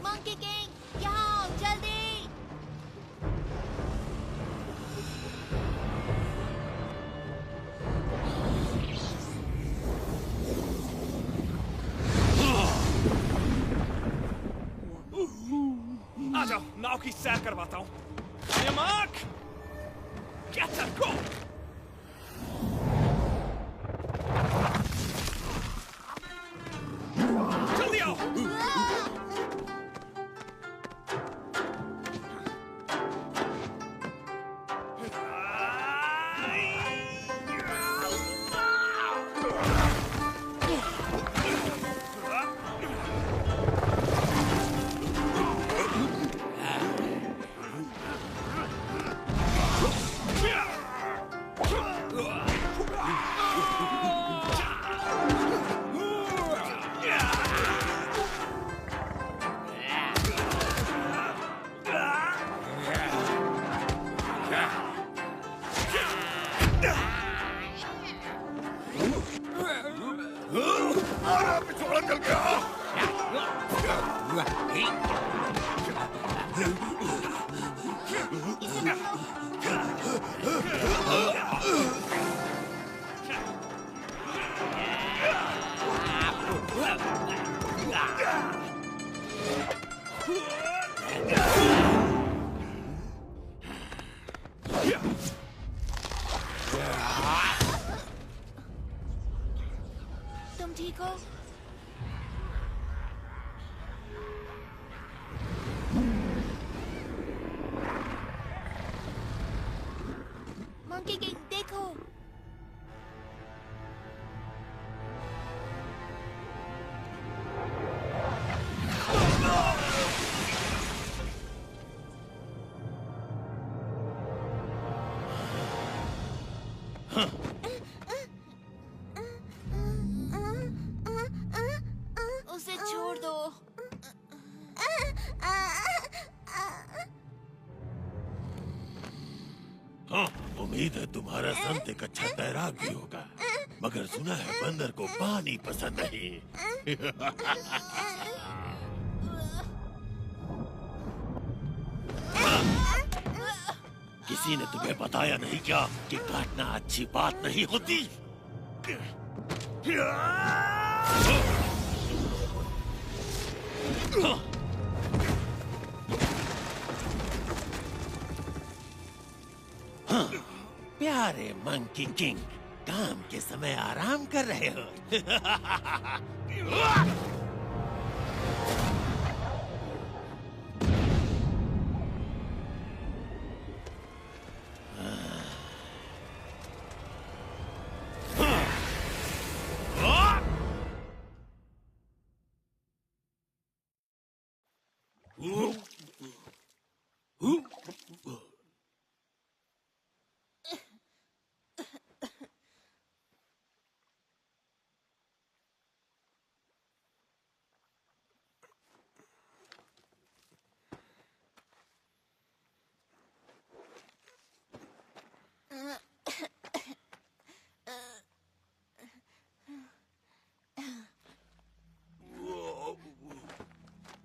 मंकी किंग, यहाँ आओ जल्दी। आ जाओ, नाव की सैर करवाता हूँ। Mark, get her, go! जल्दी आओ। अरे पिछोड़ा चल गया। तुम ठीक हो? मंकी किंग देखो। उसे छोड़ दो। हाँ, उम्मीद है तुम्हारा संत एक अच्छा तैराक भी होगा, मगर सुना है बंदर को पानी पसंद नहीं। किसी ने तुम्हें बताया नहीं क्या कि काटना अच्छी बात नहीं होती? हाँ, प्यारे मंकी किंग, काम के समय आराम कर रहे हो।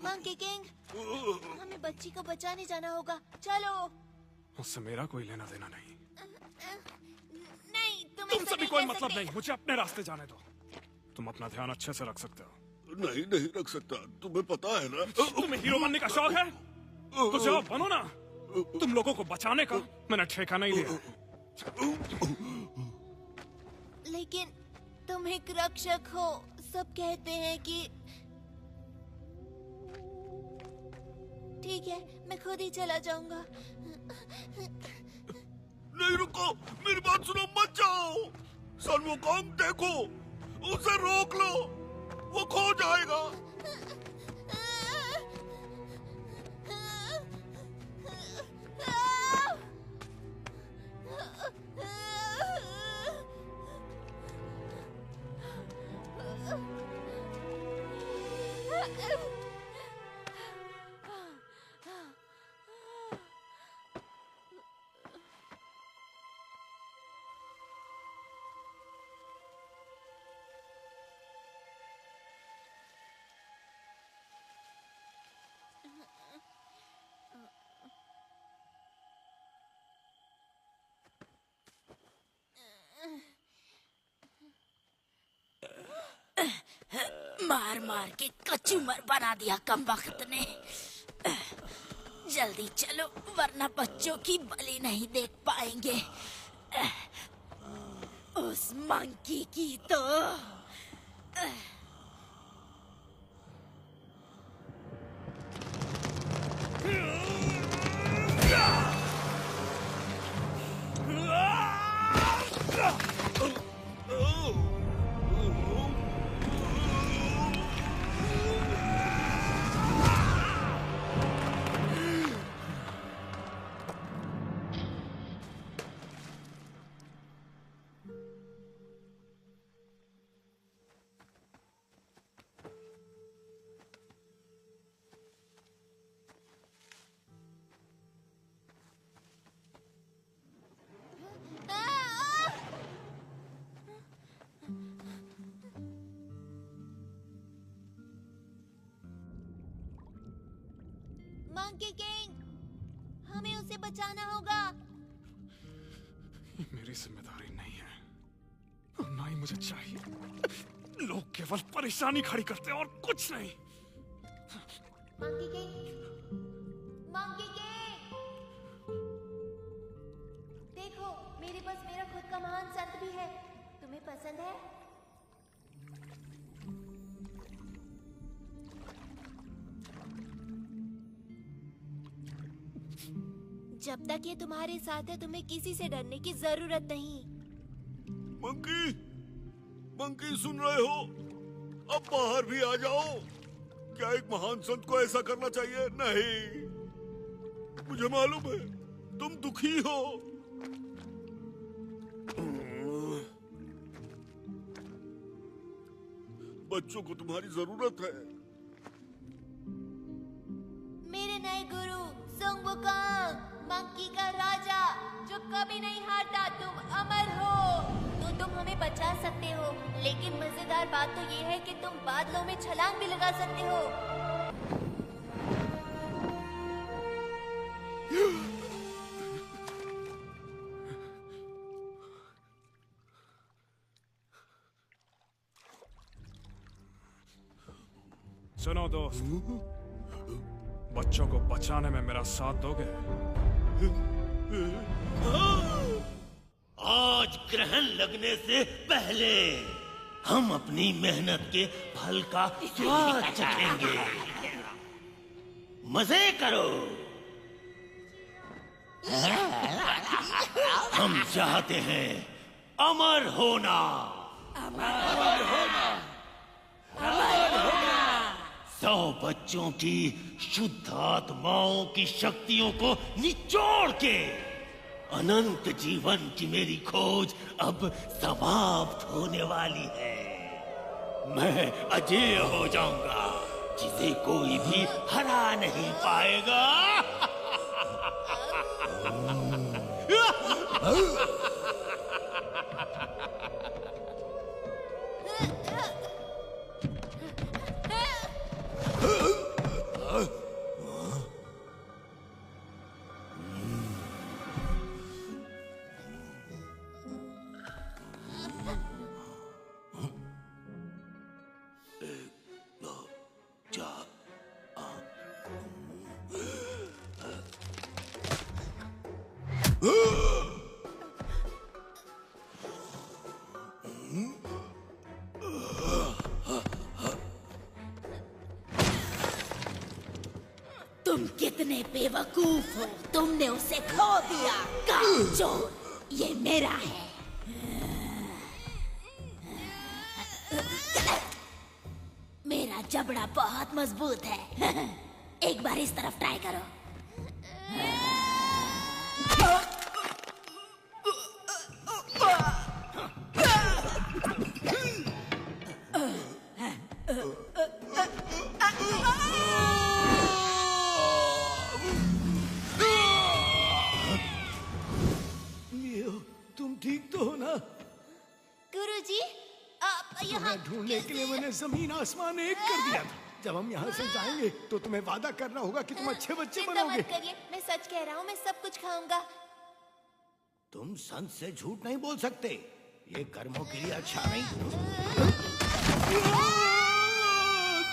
मंकी किंग, हमें बच्ची को बचाने जाना होगा। चलो। उससे मेरा कोई लेना देना नहीं। नहीं, तुमसे भी कोई मतलब नहीं। मुझे अपने रास्ते जाने दो। तुम अपना ध्यान अच्छे से रख सकते हो। नहीं नहीं रख सकता, तुम्हें पता है ना। तुम्हें हीरो बनने का शौक है तो जाओ बनो ना। तुम लोगों को बचाने का मैंने ठेका नहीं लिया। लेकिन तुम एक रक्षक हो, सब कहते हैं कि। ठीक है, मैं खुद ही चला जाऊंगा। नहीं रुको, मेरी बात सुनो, मत जाओ। सन वुकोंग देखो, उसे रोक लो, वो खो जाएगा। मार मार के कचूमर बना दिया कमबख्त ने। जल्दी चलो वरना बच्चों की बलि नहीं देख पाएंगे। उस मंकी की तो। मंकी किंग, हमें उसे बचाना होगा। ये मेरी जिम्मेदारी नहीं है और ना ही मुझे चाहिए। लोग केवल परेशानी खड़ी करते हैं और कुछ नहीं। मंकी किंग, मंकी किंग, देखो मेरे पास मेरा खुद का महान संत भी है। तुम्हें पसंद है? जब तक ये तुम्हारे साथ है तुम्हें किसी से डरने की जरूरत नहीं। मंकी, मंकी सुन रहे हो? अब बाहर भी आ जाओ। क्या एक महान संत को ऐसा करना चाहिए? नहीं, मुझे मालूम है तुम दुखी हो। बच्चों को तुम्हारी जरूरत है। मेरे नए गुरु सुंग वुकोंग, मंकी का राजा जो कभी नहीं हारता, तुम अमर हो। तो तुम हमें बचा सकते हो, लेकिन मजेदार बात तो ये है कि तुम बादलों में छलांग भी लगा सकते हो। सुनो दोस्त, बच्चों को बचाने में मेरा साथ दोगे? आज ग्रहण लगने से पहले हम अपनी मेहनत के फल का स्वाद चखेंगे। मजे करो। हम चाहते हैं अमर होना। अमर होना। 100 बच्चों की शुद्ध आत्माओं की शक्तियों को निचोड़ के अनंत जीवन की मेरी खोज अब समाप्त होने वाली है। मैं अजेय हो जाऊंगा, जिसे कोई भी हरा नहीं पाएगा। तुम कितने बेवकूफ हो, तुमने उसे खो दिया। कामचोर, ये मेरा है। मेरा जबड़ा बहुत मजबूत है। एक बार इस तरफ ट्राई करो। तुम ठीक तो हो ना? गुरुजी, आप यहाँ ढूंढने के लिए मैंने जमीन आसमान एक कर दिया था। जब हम यहाँ से जाएंगे तो तुम्हें वादा करना होगा कि तुम अच्छे बच्चे चिंता बनोगे। मत करिए, मैं सच कह रहा हूँ, मैं सब कुछ खाऊंगा। तुम संत से झूठ नहीं बोल सकते, ये कर्मों के लिए अच्छा नहीं।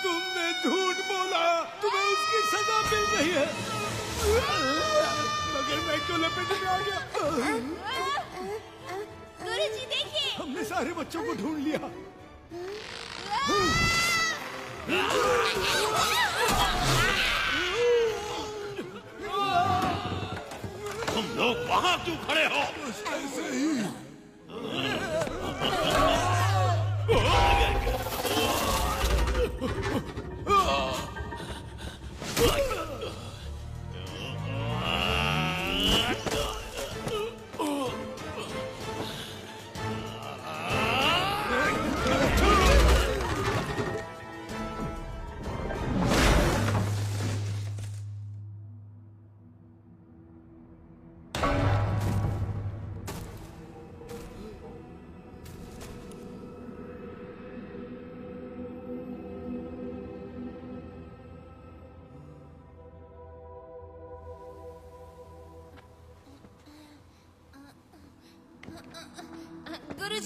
तुमने झूठ बोला, तुम्हें इसकी सजा मिल गई है। मगर मैं क्यों लपेट में आ गया? गुरुजी देखिए, हमने सारे बच्चों को ढूंढ लिया। तुम लोग वहां क्यों खड़े हो? ऐसे ही।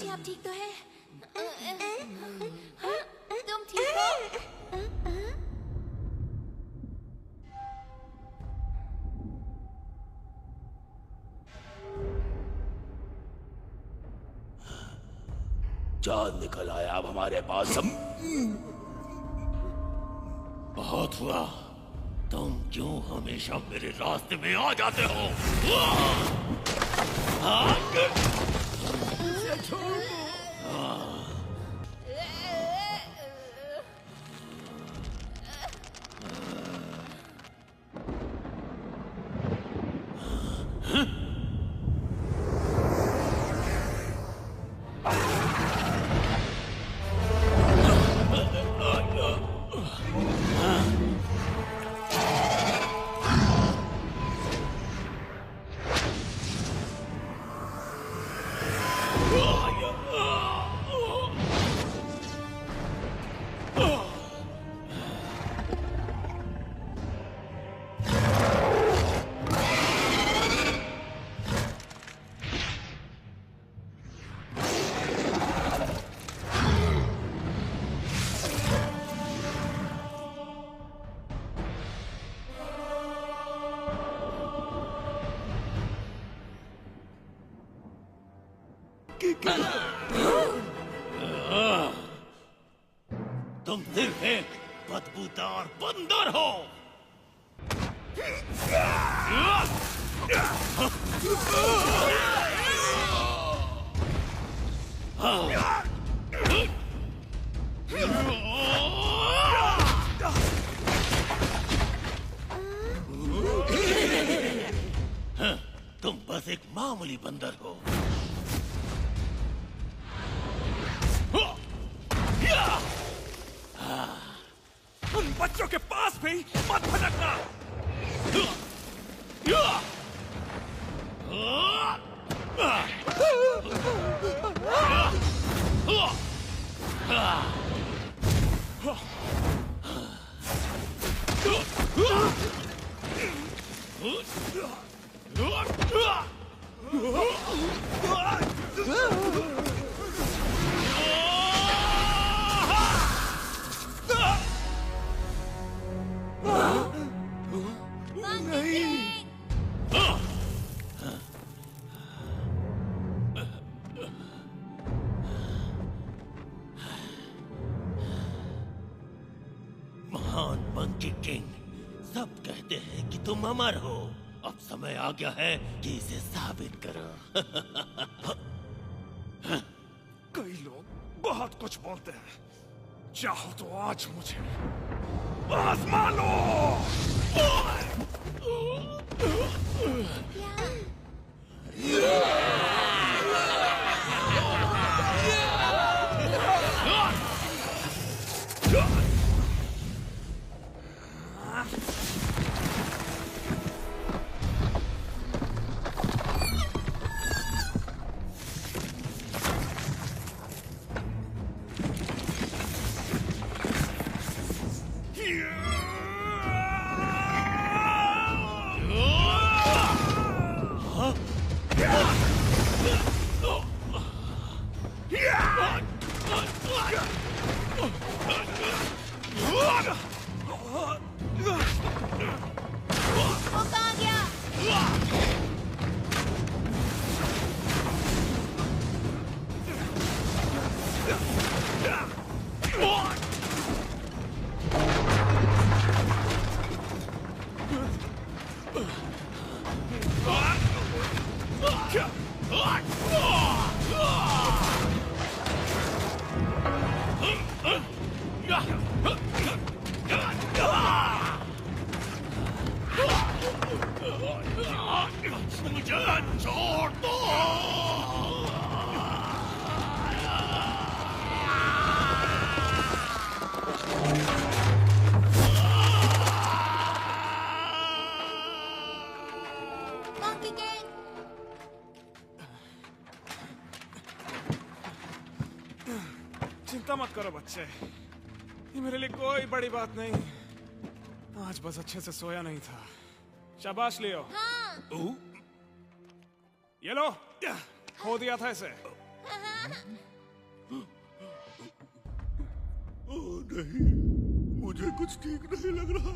जी आप ठीक तो हैं? हाँ, तुम ठीक हो? चांद निकल आया अब हमारे पास सब। बहुत हुआ, तुम क्यों हमेशा मेरे रास्ते में आ जाते हो? तुम सिर्फ एक बदबूदार बंदर हो। तुम बस एक मामूली बंदर हो। उन बच्चों के पास भी मत भटकना। महान मंकी किंग, सब कहते हैं कि तुम अमर हो। अब समय आ गया है कि इसे साबित करो। कई लोग बहुत कुछ बोलते हैं, चाहो तो आज मुझे आजमा लो। चिंता मत करो बच्चे, ये मेरे लिए कोई बड़ी बात नहीं। आज बस अच्छे से सोया नहीं था। शाबाश लियो। हाँ। ये लो, खो दिया था इसे। हाँ। ओह नहीं, मुझे कुछ ठीक नहीं लग रहा।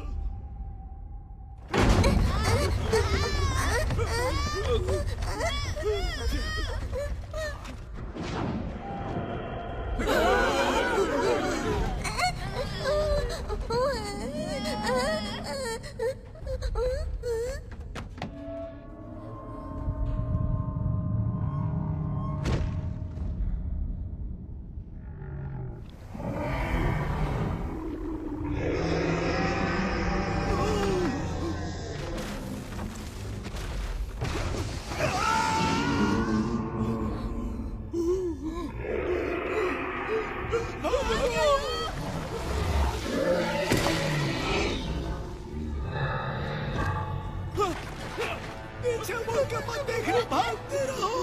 पीछे मुड़ के मत देखना, भागते रहो।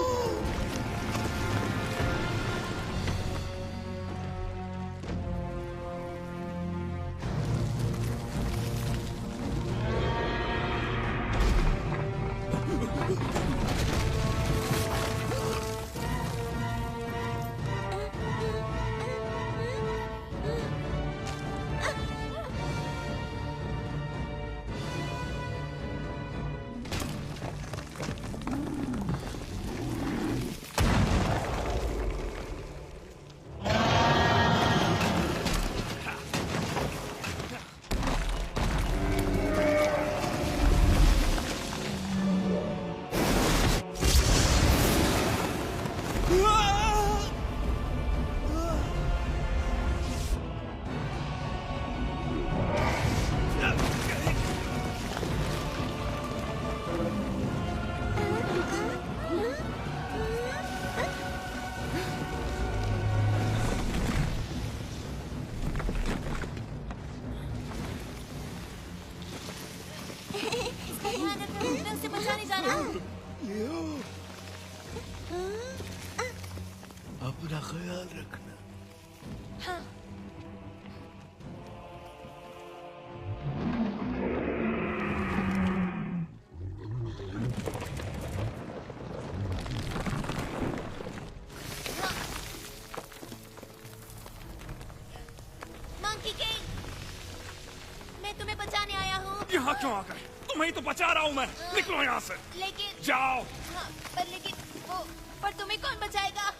उसे बचाने जाना। अपना ख्याल रखना। हाँ। मंकी किंग, मैं तुम्हें बचाने आया हूँ। यहाँ क्यों आ गए? तुम्हें ही तो बचा रहा हूँ मैं। निकलो यहाँ से। लेकिन जाओ। हाँ, पर तुम्हें कौन बचाएगा?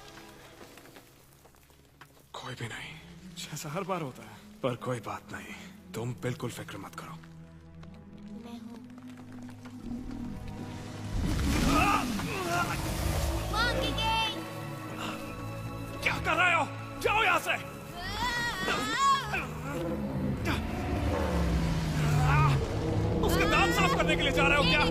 कोई भी नहीं, जैसा हर बार होता है। पर कोई बात नहीं, तुम बिल्कुल फिक्र मत करो। मैं हूँ। मंकी किंग, क्या कर रहे हो? जाओ यहाँ से। उसके दांत साफ करने के लिए जा रहे हो क्या?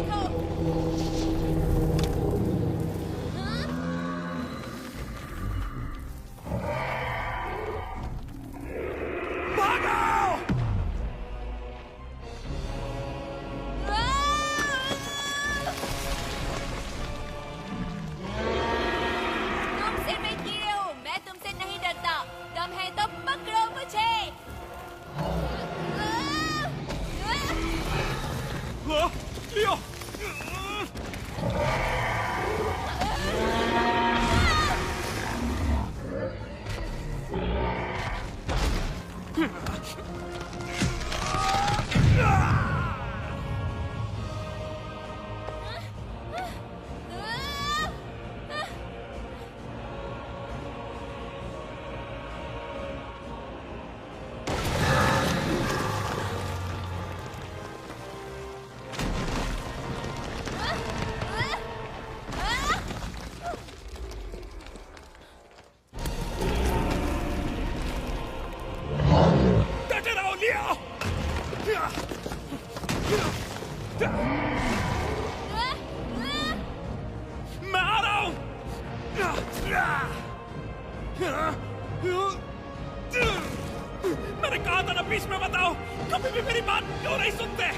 मैंने कहा था ना बीच में बताओ, कभी भी मेरी बात क्यों नहीं सुनते?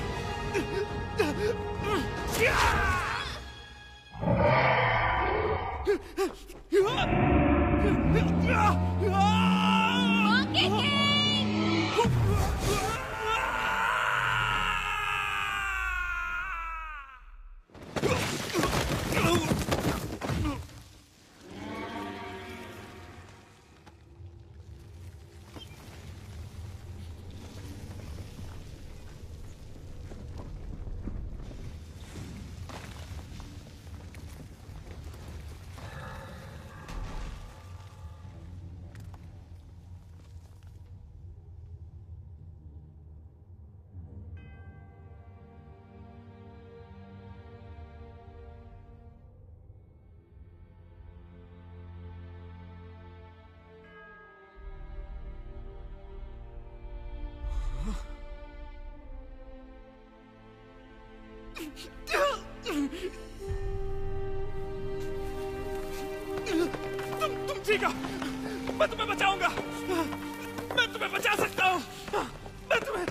तुम ठीक हो? मैं तुम्हें बचाऊंगा। मैं तुम्हें बचा सकता हूँ। मैं तुम्हें